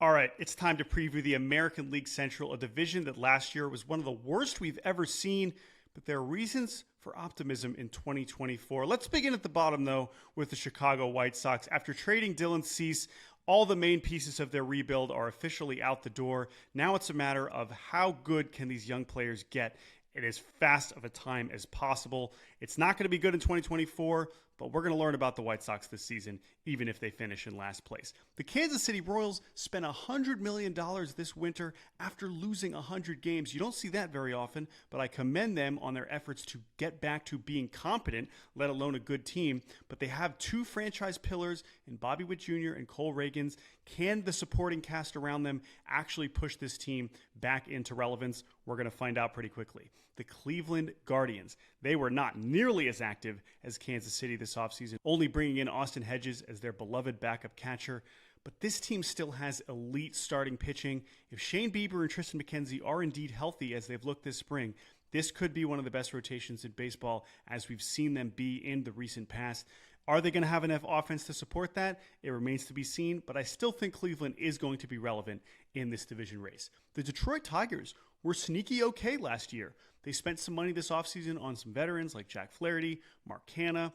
All right, it's time to preview the American League Central, a division that last year was one of the worst we've ever seen, but there are reasons for optimism in 2024. Let's begin at the bottom, though, with the Chicago White Sox. After trading Dylan Cease, all the main pieces of their rebuild are officially out the door. Now it's a matter of how good can these young players get in as fast of a time as possible. It's not going to be good in 2024, but we're going to learn about the White Sox this season, even if they finish in last place. The Kansas City Royals spent $100 million this winter after losing 100 games. You don't see that very often, but I commend them on their efforts to get back to being competent, let alone a good team. But they have two franchise pillars in Bobby Witt Jr. and Cole Reagans. Can the supporting cast around them actually push this team back into relevance? We're going to find out pretty quickly. The Cleveland Guardians, they were not nearly as active as Kansas City this offseason, only bringing in Austin Hedges as their beloved backup catcher. But this team still has elite starting pitching. If Shane Bieber and Tristan McKenzie are indeed healthy as they've looked this spring, this could be one of the best rotations in baseball as we've seen them be in the recent past. Are they going to have enough offense to support that? It remains to be seen, but I still think Cleveland is going to be relevant in this division race. The Detroit Tigers were sneaky okay last year. They spent some money this offseason on some veterans like Jack Flaherty, Mark Canha,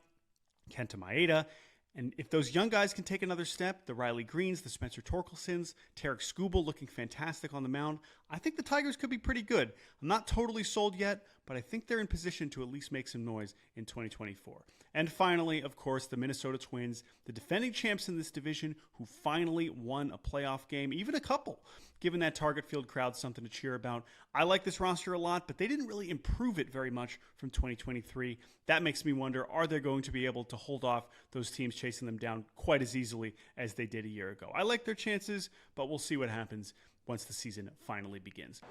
Kenta Maeda. And if those young guys can take another step, the Riley Greens, the Spencer Torkelsons, Tarek Skubal looking fantastic on the mound, I think the Tigers could be pretty good. I'm not totally sold yet, but I think they're in position to at least make some noise in 2024. And finally, of course, the Minnesota Twins, the defending champs in this division who finally won a playoff game, even a couple, giving that Target Field crowd something to cheer about. I like this roster a lot, but they didn't really improve it very much from 2023. That makes me wonder, are they going to be able to hold off those teams chasing them down quite as easily as they did a year ago? I like their chances, but we'll see what happens once the season finally begins.